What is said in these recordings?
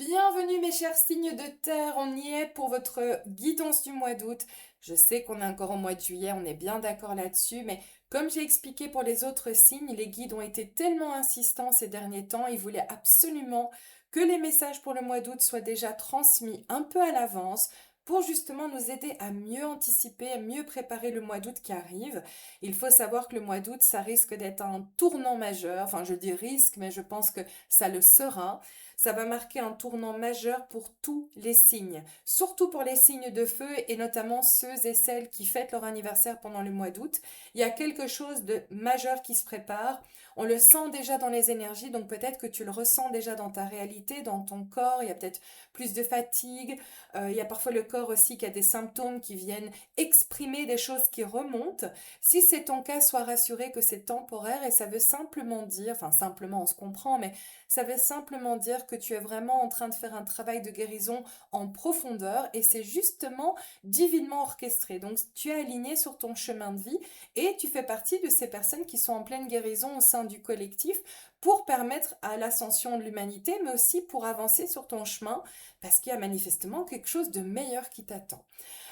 Bienvenue mes chers signes de terre, on y est pour votre guidance du mois d'août. Je sais qu'on est encore au mois de juillet, on est bien d'accord là-dessus, mais comme j'ai expliqué pour les autres signes, les guides ont été tellement insistants ces derniers temps, ils voulaient absolument que les messages pour le mois d'août soient déjà transmis un peu à l'avance pour justement nous aider à mieux anticiper, à mieux préparer le mois d'août qui arrive. Il faut savoir que le mois d'août, ça risque d'être un tournant majeur, enfin je dis risque, mais je pense que ça le sera. Ça va marquer un tournant majeur pour tous les signes, surtout pour les signes de feu et notamment ceux et celles qui fêtent leur anniversaire pendant le mois d'août. Il y a quelque chose de majeur qui se prépare. On le sent déjà dans les énergies, donc peut-être que tu le ressens déjà dans ta réalité, dans ton corps. Il y a peut-être plus de fatigue. Il y a parfois le corps aussi qui a des symptômes qui viennent exprimer des choses qui remontent. Si c'est ton cas, sois rassuré que c'est temporaire et ça veut simplement dire, enfin simplement on se comprend, mais ça veut simplement dire que tu es vraiment en train de faire un travail de guérison en profondeur et c'est justement divinement orchestré. Donc tu es aligné sur ton chemin de vie et tu fais partie de ces personnes qui sont en pleine guérison au sein du collectif pour permettre à l'ascension de l'humanité, mais aussi pour avancer sur ton chemin parce qu'il y a manifestement quelque chose de meilleur qui t'attend.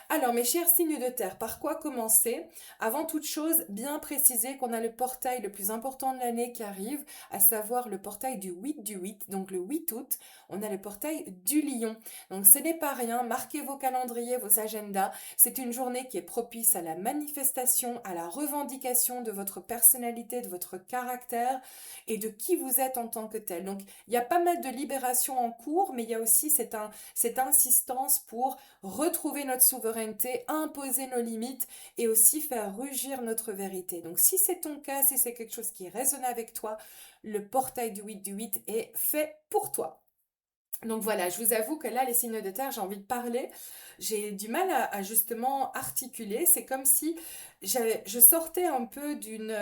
Alors, mes chers signes de terre, par quoi commencer? Avant toute chose, bien préciser qu'on a le portail le plus important de l'année qui arrive, à savoir le portail du 8, donc le 8 août, on a le portail du lion. Donc, ce n'est pas rien, marquez vos calendriers, vos agendas. C'est une journée qui est propice à la manifestation, à la revendication de votre personnalité, de votre caractère et de qui vous êtes en tant que tel. Donc, il y a pas mal de libération en cours, mais il y a aussi cette insistance pour retrouver notre souveraineté, imposer nos limites et aussi faire rugir notre vérité. Donc si c'est ton cas, si c'est quelque chose qui résonne avec toi, le portail du 8 est fait pour toi. Donc voilà, je vous avoue que là, les signes de terre, j'ai envie de parler. J'ai du mal à justement articuler. C'est comme si je sortais un peu d'une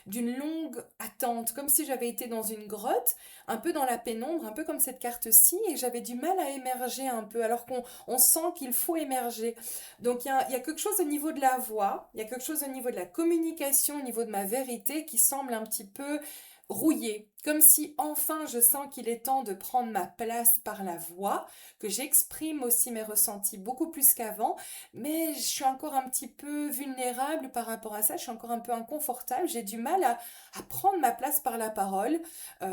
longue attente, comme si j'avais été dans une grotte, un peu dans la pénombre, un peu comme cette carte-ci, et j'avais du mal à émerger un peu, alors qu'on sent qu'il faut émerger. Donc il y a quelque chose au niveau de la voix, il y a quelque chose au niveau de la communication, au niveau de ma vérité qui semble un petit peu rouillé, comme si enfin je sens qu'il est temps de prendre ma place par la voix, que j'exprime aussi mes ressentis beaucoup plus qu'avant, mais je suis encore un petit peu vulnérable par rapport à ça, je suis encore un peu inconfortable, j'ai du mal à prendre ma place par la parole.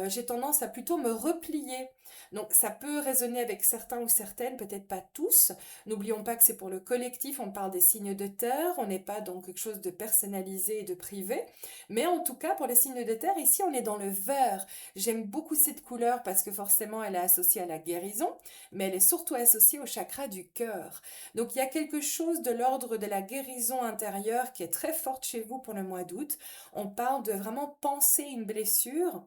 J'ai tendance à plutôt me replier. Donc ça peut résonner avec certains ou certaines, peut-être pas tous. N'oublions pas que c'est pour le collectif, on parle des signes de terre, on n'est pas dans quelque chose de personnalisé et de privé. Mais en tout cas, pour les signes de terre, ici, on est dans le vert. J'aime beaucoup cette couleur parce que forcément, elle est associée à la guérison, mais elle est surtout associée au chakra du cœur. Donc, il y a quelque chose de l'ordre de la guérison intérieure qui est très forte chez vous pour le mois d'août. On parle de vraiment penser une blessure.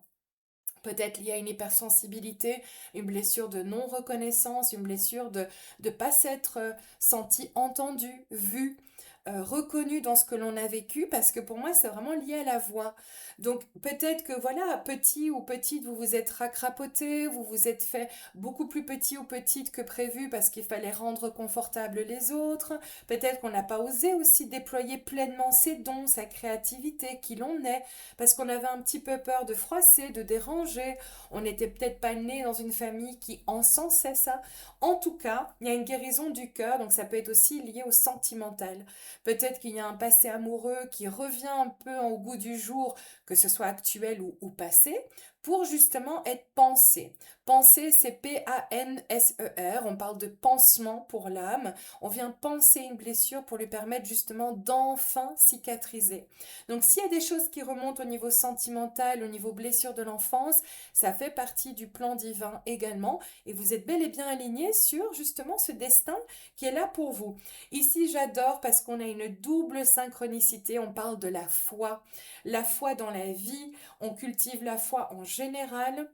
Peut-être liée à une hypersensibilité, une blessure de non-reconnaissance, une blessure de ne pas s'être senti entendu, vu, reconnu dans ce que l'on a vécu, parce que pour moi, c'est vraiment lié à la voix. Donc peut-être que voilà, petit ou petite, vous vous êtes racrapoté, vous vous êtes fait beaucoup plus petit ou petite que prévu parce qu'il fallait rendre confortable les autres. Peut-être qu'on n'a pas osé aussi déployer pleinement ses dons, sa créativité, qui l'on est, parce qu'on avait un petit peu peur de froisser, de déranger. On n'était peut-être pas né dans une famille qui encensait ça. En tout cas, il y a une guérison du cœur, donc ça peut être aussi lié au sentimental. Peut-être qu'il y a un passé amoureux qui revient un peu au goût du jour, que ce soit actuel ou passé, pour justement être pensé. Penser, c'est P-A-N-S-E-R, on parle de pansement pour l'âme. On vient penser une blessure pour lui permettre justement d'enfin cicatriser. Donc s'il y a des choses qui remontent au niveau sentimental, au niveau blessure de l'enfance, ça fait partie du plan divin également. Et vous êtes bel et bien aligné sur justement ce destin qui est là pour vous. Ici, j'adore parce qu'on a une double synchronicité. On parle de la foi dans la vie, on cultive la foi en général.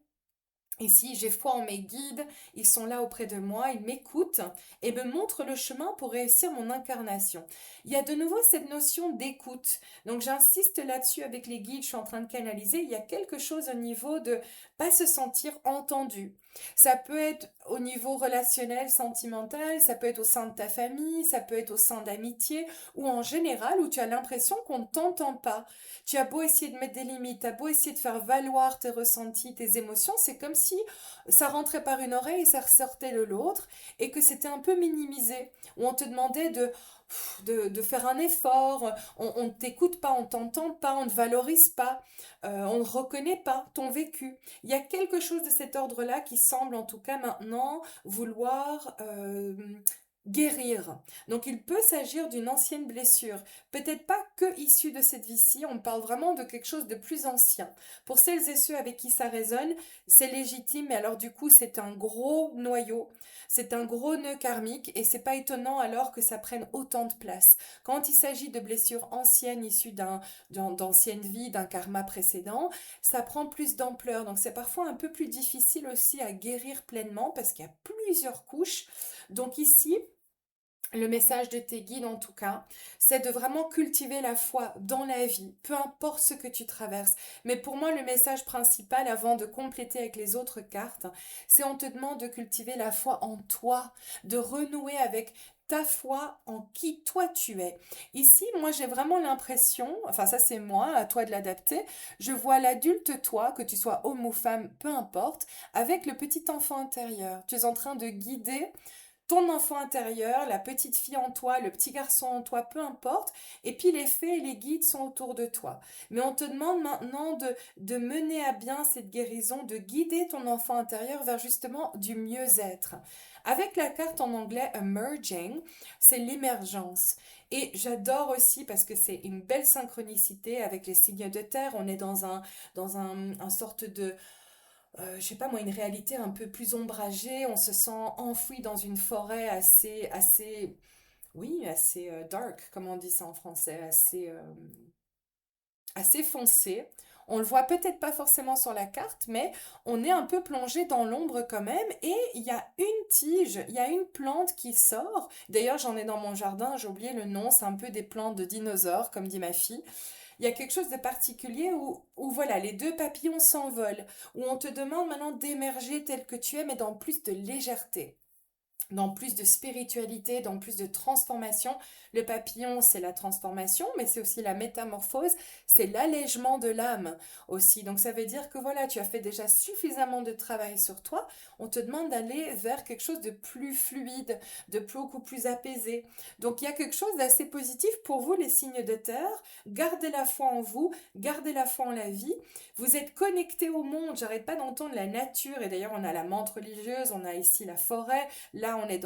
Ici, j'ai foi en mes guides, ils sont là auprès de moi, ils m'écoutent et me montrent le chemin pour réussir mon incarnation. Il y a de nouveau cette notion d'écoute. Donc j'insiste là-dessus avec les guides, je suis en train de canaliser. Il y a quelque chose au niveau de pas se sentir entendu. Ça peut être au niveau relationnel, sentimental, ça peut être au sein de ta famille, ça peut être au sein d'amitié, ou en général où tu as l'impression qu'on ne t'entend pas. Tu as beau essayer de mettre des limites, tu as beau essayer de faire valoir tes ressentis, tes émotions, c'est comme si ça rentrait par une oreille et ça ressortait de l'autre, et que c'était un peu minimisé, où on te demandait de faire un effort, on ne t'écoute pas, on ne t'entend pas, on ne valorise pas, on ne reconnaît pas ton vécu. Il y a quelque chose de cet ordre-là qui semble en tout cas maintenant vouloir guérir. Donc il peut s'agir d'une ancienne blessure, peut-être pas que issue de cette vie-ci, on parle vraiment de quelque chose de plus ancien. Pour celles et ceux avec qui ça résonne, c'est légitime, mais alors du coup c'est un gros noyau, c'est un gros nœud karmique et c'est pas étonnant alors que ça prenne autant de place. Quand il s'agit de blessures anciennes issues d'anciennes vies, d'un karma précédent, ça prend plus d'ampleur. Donc c'est parfois un peu plus difficile aussi à guérir pleinement parce qu'il y a plusieurs couches. Donc ici, le message de tes guides en tout cas, c'est de vraiment cultiver la foi dans la vie, peu importe ce que tu traverses. Mais pour moi, le message principal, avant de compléter avec les autres cartes, c'est on te demande de cultiver la foi en toi, de renouer avec ta foi en qui toi tu es. Ici, moi j'ai vraiment l'impression, enfin ça c'est moi, à toi de l'adapter, je vois l'adulte toi, que tu sois homme ou femme, peu importe, avec le petit enfant intérieur. Tu es en train de guider ton enfant intérieur, la petite fille en toi, le petit garçon en toi, peu importe, et puis les fées et les guides sont autour de toi. Mais on te demande maintenant de mener à bien cette guérison, de guider ton enfant intérieur vers justement du mieux-être. Avec la carte en anglais Emerging, c'est l'émergence. Et j'adore aussi parce que c'est une belle synchronicité avec les signes de terre. On est dans un sorte de je sais pas moi, une réalité un peu plus ombragée, on se sent enfoui dans une forêt oui, assez dark, comme on dit ça en français, assez foncée. On le voit peut-être pas forcément sur la carte, mais on est un peu plongé dans l'ombre quand même. Et il y a une tige, il y a une plante qui sort. D'ailleurs, j'en ai dans mon jardin, j'ai oublié le nom, c'est un peu des plantes de dinosaures, comme dit ma fille. Il y a quelque chose de particulier où voilà, les deux papillons s'envolent, où on te demande maintenant d'émerger tel que tu es, mais dans plus de légèreté, dans plus de spiritualité, dans plus de transformation. Le papillon, c'est la transformation, mais c'est aussi la métamorphose, c'est l'allègement de l'âme aussi. Donc ça veut dire que voilà, tu as fait déjà suffisamment de travail sur toi. On te demande d'aller vers quelque chose de plus fluide, de beaucoup plus apaisé. Donc il y a quelque chose d'assez positif pour vous, les signes de terre. Gardez la foi en vous, gardez la foi en la vie. Vous êtes connectés au monde. J'arrête pas d'entendre la nature. Et d'ailleurs, on a la menthe religieuse, on a ici la forêt. Là, on est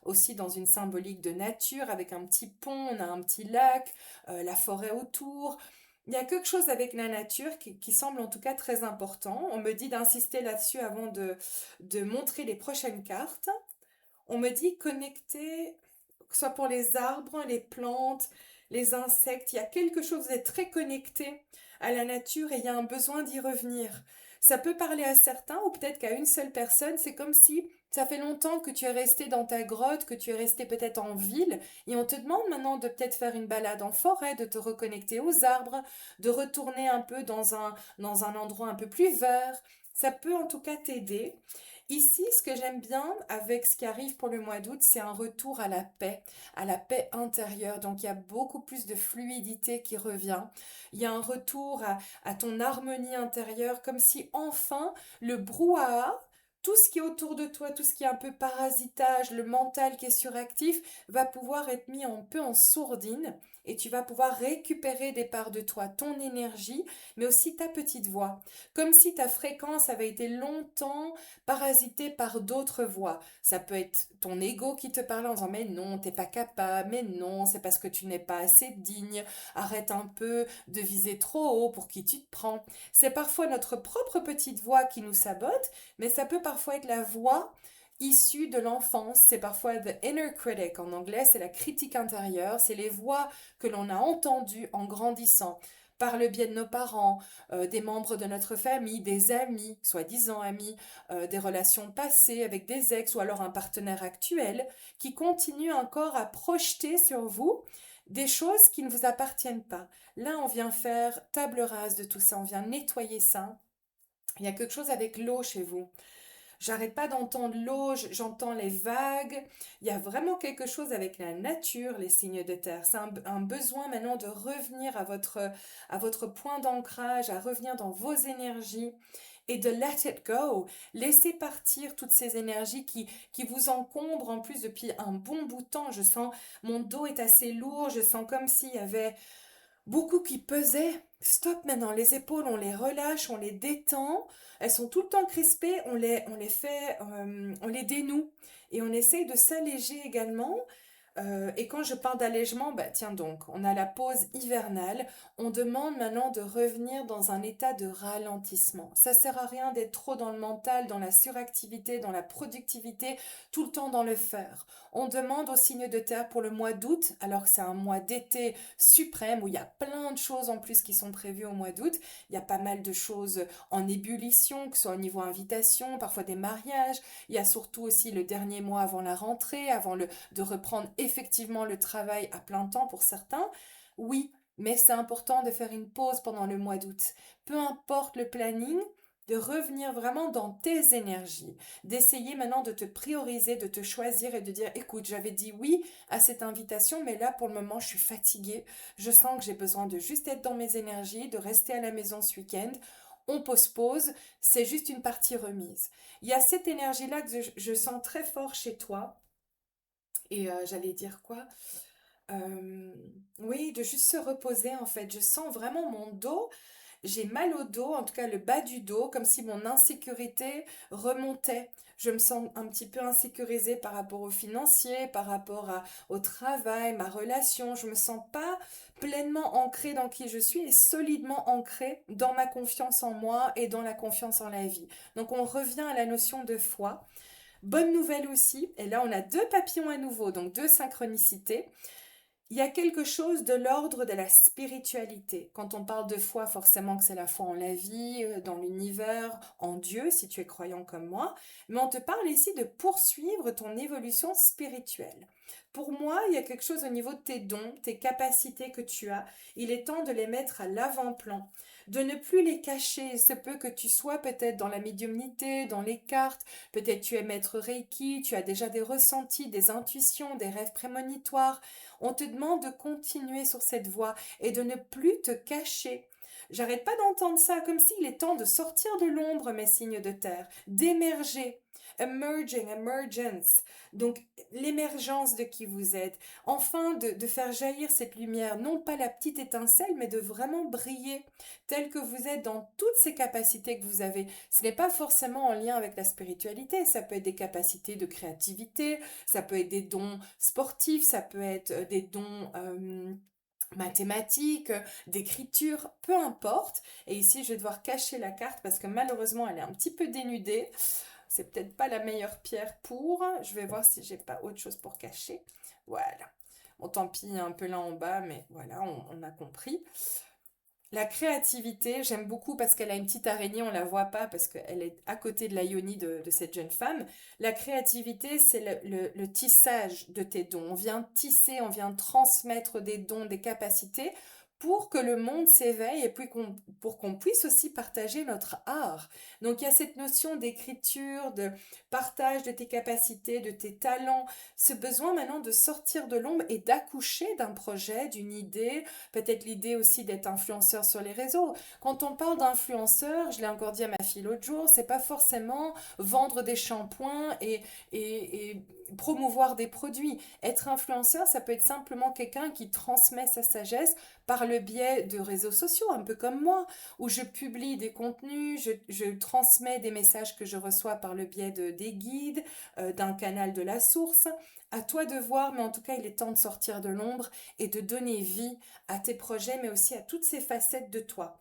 aussi dans une symbolique de nature avec un petit pont, on a un petit lac, la forêt autour. Il y a quelque chose avec la nature qui semble en tout cas très important. On me dit d'insister là-dessus avant de montrer les prochaines cartes. On me dit connecter, que ce soit pour les arbres, les plantes, les insectes, il y a quelque chose d'être très connecté à la nature et il y a un besoin d'y revenir. Ça peut parler à certains ou peut-être qu'à une seule personne, c'est comme si ça fait longtemps que tu es resté dans ta grotte, que tu es resté peut-être en ville et on te demande maintenant de peut-être faire une balade en forêt, de te reconnecter aux arbres, de retourner un peu dans un endroit un peu plus vert. Ça peut en tout cas t'aider. Ici, ce que j'aime bien avec ce qui arrive pour le mois d'août, c'est un retour à la paix intérieure. Donc il y a beaucoup plus de fluidité qui revient. Il y a un retour à ton harmonie intérieure, comme si enfin le brouhaha, tout ce qui est autour de toi, tout ce qui est un peu parasitage, le mental qui est suractif, va pouvoir être mis un peu en sourdine et tu vas pouvoir récupérer des parts de toi, ton énergie, mais aussi ta petite voix. Comme si ta fréquence avait été longtemps parasité par d'autres voix. Ça peut être ton ego qui te parle en disant mais non, t'es pas capable, mais non, c'est parce que tu n'es pas assez digne, arrête un peu de viser trop haut pour qui tu te prends. C'est parfois notre propre petite voix qui nous sabote, mais ça peut parfois être la voix issue de l'enfance. C'est parfois the inner critic en anglais, c'est la critique intérieure, c'est les voix que l'on a entendues en grandissant par le biais de nos parents, des membres de notre famille, des amis, soi-disant amis, des relations passées avec des ex ou alors un partenaire actuel qui continue encore à projeter sur vous des choses qui ne vous appartiennent pas. Là, on vient faire table rase de tout ça, on vient nettoyer ça. Il y a quelque chose avec l'eau chez vous. J'arrête pas d'entendre l'eau, j'entends les vagues. Il y a vraiment quelque chose avec la nature, les signes de terre. C'est un besoin maintenant de revenir à votre point d'ancrage, à revenir dans vos énergies et de let it go. Laissez partir toutes ces énergies qui vous encombrent en plus depuis un bon bout de temps. Je sens, mon dos est assez lourd, je sens comme s'il y avait beaucoup qui pesaient. Stop maintenant, les épaules, on les relâche, on les détend. Elles sont tout le temps crispées, on les dénoue. Et on essaye de s'alléger également. Et quand je parle d'allègement, bah tiens donc, on a la pause hivernale, on demande maintenant de revenir dans un état de ralentissement. Ça sert à rien d'être trop dans le mental, dans la suractivité, dans la productivité, tout le temps dans le faire. On demande aux signes de terre pour le mois d'août, alors que c'est un mois d'été suprême où il y a plein de choses en plus qui sont prévues au mois d'août. Il y a pas mal de choses en ébullition, que ce soit au niveau invitation, parfois des mariages. Il y a surtout aussi le dernier mois avant la rentrée, de reprendre effectivement le travail à plein temps pour certains. Oui, mais c'est important de faire une pause pendant le mois d'août. Peu importe le planning, de revenir vraiment dans tes énergies, d'essayer maintenant de te prioriser, de te choisir et de dire, écoute, j'avais dit oui à cette invitation, mais là pour le moment je suis fatiguée, je sens que j'ai besoin de juste être dans mes énergies, de rester à la maison ce week-end. On pose, c'est juste une partie remise. Il y a cette énergie-là que je sens très fort chez toi. Et j'allais dire quoi? Euh, oui, de juste se reposer en fait. Je sens vraiment mon dos. J'ai mal au dos, en tout cas le bas du dos, comme si mon insécurité remontait. Je me sens un petit peu insécurisée par rapport au financier, au travail, ma relation. Je me sens pas pleinement ancrée dans qui je suis et solidement ancrée dans ma confiance en moi et dans la confiance en la vie. Donc on revient à la notion de foi. Bonne nouvelle aussi, et là on a deux papillons à nouveau, donc deux synchronicités. Il y a quelque chose de l'ordre de la spiritualité. Quand on parle de foi, forcément que c'est la foi en la vie, dans l'univers, en Dieu, si tu es croyant comme moi. Mais on te parle ici de poursuivre ton évolution spirituelle. Pour moi, il y a quelque chose au niveau de tes dons, tes capacités que tu as. Il est temps de les mettre à l'avant-plan, de ne plus les cacher. Il se peut que tu sois peut-être dans la médiumnité, dans les cartes, peut-être tu es maître Reiki, tu as déjà des ressentis, des intuitions, des rêves prémonitoires. On te demande de continuer sur cette voie et de ne plus te cacher. J'arrête pas d'entendre ça, comme s'il est temps de sortir de l'ombre, mes signes de terre, d'émerger. Emerging, emergence. Donc, l'émergence de qui vous êtes. Enfin, de faire jaillir cette lumière, non pas la petite étincelle, mais de vraiment briller, tel que vous êtes dans toutes ces capacités que vous avez. Ce n'est pas forcément en lien avec la spiritualité, ça peut être des capacités de créativité, ça peut être des dons sportifs, ça peut être des dons mathématiques, d'écriture, peu importe. Et ici, je vais devoir cacher la carte parce que malheureusement, elle est un petit peu dénudée. C'est peut-être pas la meilleure pierre pour. Je vais voir si j'ai pas autre chose pour cacher. Voilà. Bon, tant pis, il y a un peu là en bas, mais voilà, on a compris. La créativité, j'aime beaucoup parce qu'elle a une petite araignée, on la voit pas parce qu'elle est à côté de la yoni de cette jeune femme. La créativité, c'est le tissage de tes dons. On vient tisser, on vient transmettre des dons, des capacités pour que le monde s'éveille et puis pour qu'on puisse aussi partager notre art. Donc il y a cette notion d'écriture, de partage de tes capacités, de tes talents, ce besoin maintenant de sortir de l'ombre et d'accoucher d'un projet, d'une idée, peut-être l'idée aussi d'être influenceur sur les réseaux. Quand on parle d'influenceur, je l'ai encore dit à ma fille l'autre jour, c'est pas forcément vendre des shampoings et promouvoir des produits. Être influenceur, ça peut être simplement quelqu'un qui transmet sa sagesse par le biais de réseaux sociaux, un peu comme moi, où je publie des contenus, je transmets des messages que je reçois par le biais des guides, d'un canal de la source. À toi de voir, mais en tout cas, il est temps de sortir de l'ombre et de donner vie à tes projets, mais aussi à toutes ces facettes de toi.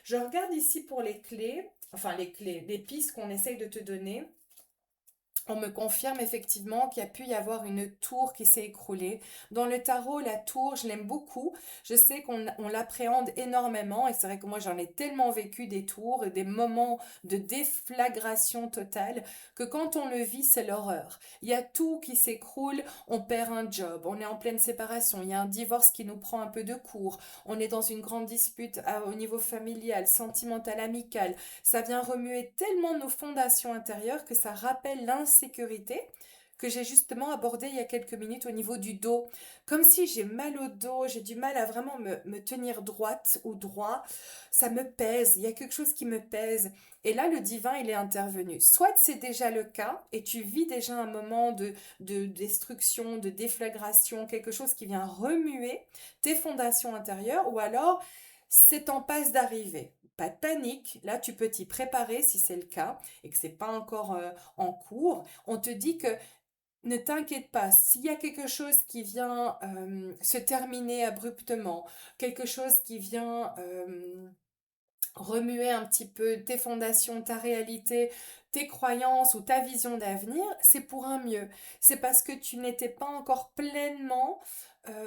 Je regarde ici pour les clés, enfin les clés, les pistes qu'on essaye de te donner. On me confirme effectivement qu'il y a pu y avoir une tour qui s'est écroulée. Dans le tarot, la tour, je l'aime beaucoup. Je sais qu'on l'appréhende énormément et c'est vrai que moi j'en ai tellement vécu des tours et des moments de déflagration totale que quand on le vit, c'est l'horreur. Il y a tout qui s'écroule, on perd un job, on est en pleine séparation, il y a un divorce qui nous prend un peu de court, on est dans une grande dispute au niveau familial, sentimental, amical. Ça vient remuer tellement nos fondations intérieures que ça rappelle l'insécurité que j'ai justement abordée il y a quelques minutes au niveau du dos. Comme si j'ai mal au dos, j'ai du mal à vraiment me tenir droite ou droit. Ça me pèse, il y a quelque chose qui me pèse. Et là, le divin, il est intervenu. Soit c'est déjà le cas et tu vis déjà un moment de destruction, de déflagration, quelque chose qui vient remuer tes fondations intérieures, ou alors c'est en passe d'arriver. Pas de panique, là tu peux t'y préparer si c'est le cas et que c'est pas encore en cours. On te dit que ne t'inquiète pas, s'il y a quelque chose qui vient se terminer abruptement, quelque chose qui vient remuer un petit peu tes fondations, ta réalité, tes croyances ou ta vision d'avenir, c'est pour un mieux. C'est parce que tu n'étais pas encore pleinement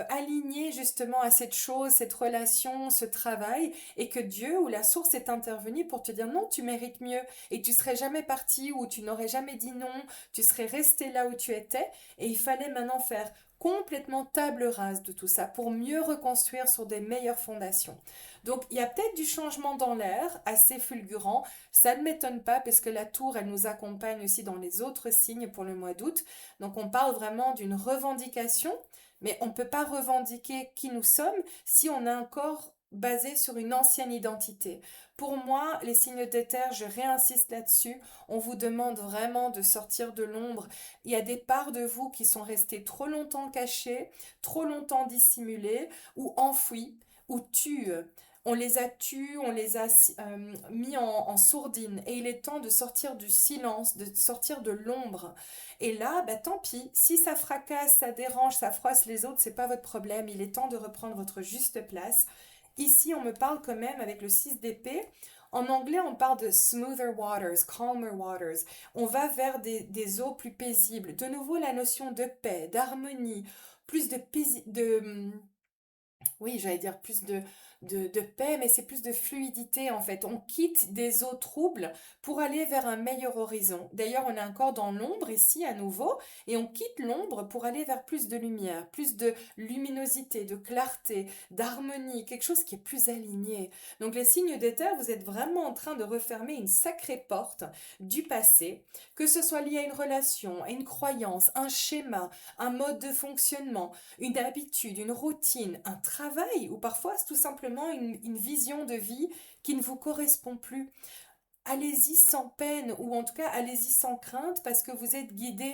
aligné justement à cette chose, cette relation, ce travail, et que Dieu ou la source est intervenue pour te dire non, tu mérites mieux, et tu serais jamais parti ou tu n'aurais jamais dit non, tu serais resté là où tu étais, et il fallait maintenant faire complètement table rase de tout ça pour mieux reconstruire sur des meilleures fondations. Donc il y a peut-être du changement dans l'air, assez fulgurant. Ça ne m'étonne pas parce que la tour, elle nous accompagne aussi dans les autres signes pour le mois d'août. Donc on parle vraiment d'une revendication, mais on ne peut pas revendiquer qui nous sommes si on a un corps basé sur une ancienne identité. Pour moi, les signes de terre, je réinsiste là-dessus, on vous demande vraiment de sortir de l'ombre. Il y a des parts de vous qui sont restées trop longtemps cachées, trop longtemps dissimulées ou enfouies ou tues. On les a tues, on les a mis en sourdine. Et il est temps de sortir du silence, de sortir de l'ombre. Et là, bah, tant pis. Si ça fracasse, ça dérange, ça froisse les autres, c'est pas votre problème. Il est temps de reprendre votre juste place. Ici, on me parle quand même avec le 6 d'épée. En anglais, on parle de smoother waters, calmer waters. On va vers des eaux plus paisibles. De nouveau, la notion de paix, d'harmonie, plus oui, j'allais dire plus de paix, mais c'est plus de fluidité en fait. On quitte des eaux troubles pour aller vers un meilleur horizon. D'ailleurs, on est encore dans l'ombre ici à nouveau, et on quitte l'ombre pour aller vers plus de lumière, plus de luminosité, de clarté, d'harmonie, quelque chose qui est plus aligné. Donc les signes d'éther, vous êtes vraiment en train de refermer une sacrée porte du passé, que ce soit lié à une relation, à une croyance, un schéma, un mode de fonctionnement, une habitude, une routine, un travail ou parfois c'est tout simplement une vision de vie qui ne vous correspond plus. Allez-y sans peine ou en tout cas allez-y sans crainte parce que vous êtes guidé.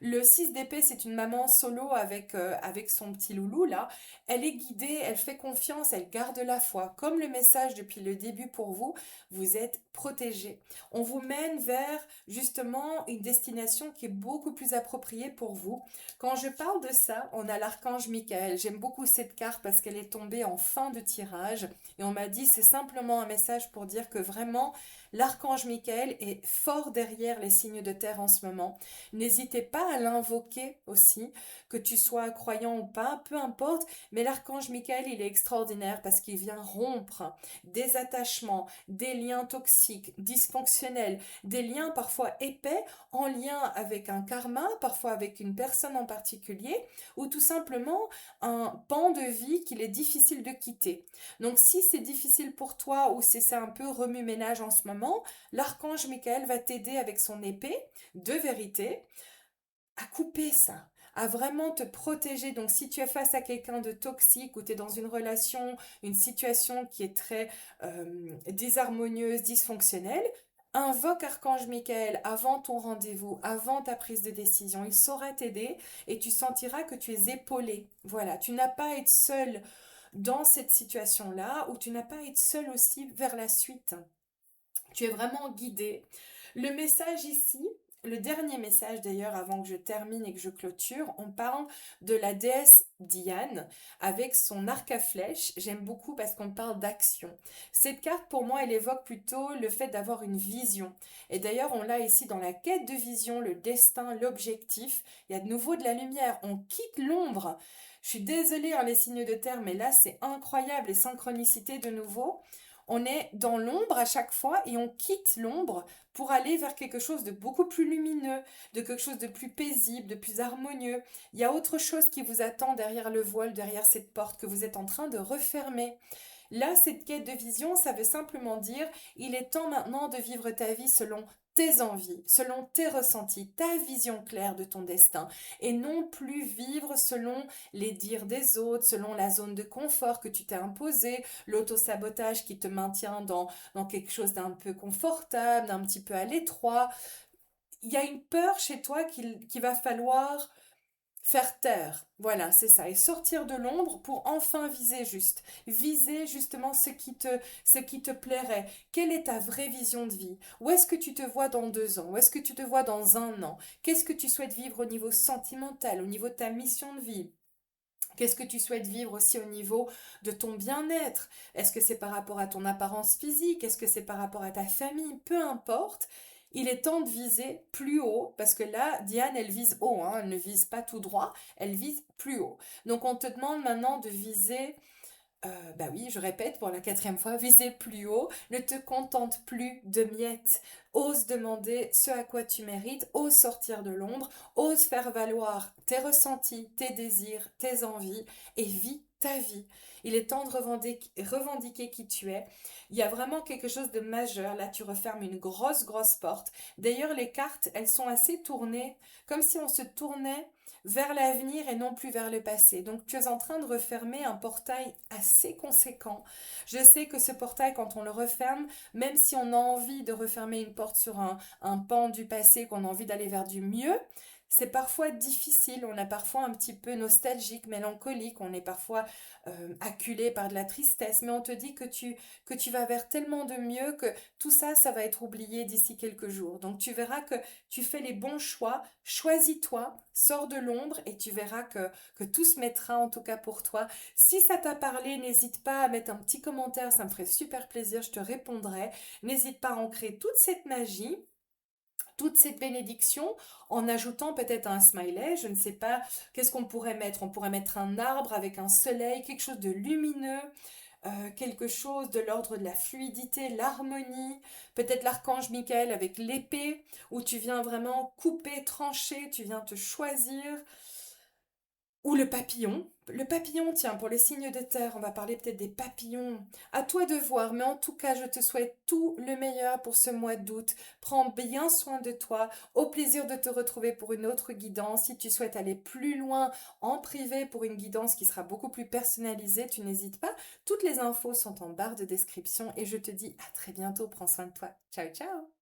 Le 6 d'épée, c'est une maman solo avec son petit loulou là. Elle est guidée, elle fait confiance, elle garde la foi. Comme le message depuis le début pour vous, vous êtes protégé. On vous mène vers justement une destination qui est beaucoup plus appropriée pour vous. Quand je parle de ça, on a l'archange Michael. J'aime beaucoup cette carte parce qu'elle est tombée en fin de tirage et on m'a dit c'est simplement un message pour dire que vraiment l'archange Michael est fort derrière les signes de terre en ce moment. N'hésitez pas à l'invoquer aussi, que tu sois croyant ou pas, peu importe, mais l'archange Michael, il est extraordinaire parce qu'il vient rompre des attachements, des liens toxiques, dysfonctionnels, des liens parfois épais en lien avec un karma, parfois avec une personne en particulier, ou tout simplement un pan de vie qu'il est difficile de quitter. Donc si c'est difficile pour toi ou si c'est un peu remue-ménage en ce moment, l'archange Michael va t'aider avec son épée de vérité à couper ça, à vraiment te protéger. Donc si tu es face à quelqu'un de toxique ou tu es dans une relation, une situation qui est très désharmonieuse, dysfonctionnelle, invoque Archange Michael avant ton rendez-vous, avant ta prise de décision. Il saura t'aider et tu sentiras que tu es épaulé. Voilà, tu n'as pas à être seul dans cette situation-là ou tu n'as pas à être seul aussi vers la suite. Tu es vraiment guidé. Le message ici, le dernier message d'ailleurs avant que je termine et que je clôture, on parle de la déesse Diane avec son arc à flèches. J'aime beaucoup parce qu'on parle d'action. Cette carte pour moi elle évoque plutôt le fait d'avoir une vision. Et d'ailleurs on l'a ici dans la quête de vision, le destin, l'objectif. Il y a de nouveau de la lumière, on quitte l'ombre. Je suis désolée les signes de terre mais là c'est incroyable les synchronicités de nouveau. On est dans l'ombre à chaque fois et on quitte l'ombre pour aller vers quelque chose de beaucoup plus lumineux, de quelque chose de plus paisible, de plus harmonieux. Il y a autre chose qui vous attend derrière le voile, derrière cette porte que vous êtes en train de refermer. Là, cette quête de vision, ça veut simplement dire, il est temps maintenant de vivre ta vie selon tes envies, selon tes ressentis, ta vision claire de ton destin, et non plus vivre selon les dires des autres, selon la zone de confort que tu t'es imposée, l'autosabotage qui te maintient dans quelque chose d'un peu confortable, d'un petit peu à l'étroit. Il y a une peur chez toi qu'il va falloir faire taire, voilà, c'est ça, et sortir de l'ombre pour enfin viser juste. Viser justement ce qui te plairait. Quelle est ta vraie vision de vie? Où est-ce que tu te vois dans 2 ans? Où est-ce que tu te vois dans un an? Qu'est-ce que tu souhaites vivre au niveau sentimental, au niveau de ta mission de vie? Qu'est-ce que tu souhaites vivre aussi au niveau de ton bien-être? Est-ce que c'est par rapport à ton apparence physique? Est-ce que c'est par rapport à ta famille? Peu importe. Il est temps de viser plus haut parce que là, Diane, elle vise haut, hein, elle ne vise pas tout droit, elle vise plus haut. Donc on te demande maintenant de viser bah oui, je répète pour la 4e fois, viser plus haut, ne te contente plus de miettes. Ose demander ce à quoi tu mérites, ose sortir de l'ombre, ose faire valoir tes ressentis, tes désirs, tes envies et vis ta vie. Il est temps de revendiquer qui tu es. Il y a vraiment quelque chose de majeur. Là, tu refermes une grosse, grosse porte. D'ailleurs, les cartes, elles sont assez tournées, comme si on se tournait vers l'avenir et non plus vers le passé. Donc tu es en train de refermer un portail assez conséquent. Je sais que ce portail, quand on le referme, même si on a envie de refermer une porte sur un pan du passé, qu'on a envie d'aller vers du mieux, c'est parfois difficile, on est parfois un petit peu nostalgique, mélancolique, on est parfois acculé par de la tristesse, mais on te dit que tu vas vers tellement de mieux que tout ça, ça va être oublié d'ici quelques jours. Donc tu verras que tu fais les bons choix, choisis-toi, sors de l'ombre et tu verras que tout se mettra en tout cas pour toi. Si ça t'a parlé, n'hésite pas à mettre un petit commentaire, ça me ferait super plaisir, je te répondrai. N'hésite pas à ancrer toute cette magie, toute cette bénédiction en ajoutant peut-être un smiley, je ne sais pas, qu'est-ce qu'on pourrait mettre? On pourrait mettre un arbre avec un soleil, quelque chose de lumineux, quelque chose de l'ordre de la fluidité, l'harmonie, peut-être l'archange Michael avec l'épée, où tu viens vraiment couper, trancher, tu viens te choisir, ou le papillon. Le papillon, tiens, pour les signes de terre, on va parler peut-être des papillons. À toi de voir, mais en tout cas, je te souhaite tout le meilleur pour ce mois d'août. Prends bien soin de toi. Au plaisir de te retrouver pour une autre guidance. Si tu souhaites aller plus loin en privé pour une guidance qui sera beaucoup plus personnalisée, tu n'hésites pas. Toutes les infos sont en barre de description et je te dis à très bientôt. Prends soin de toi. Ciao, ciao!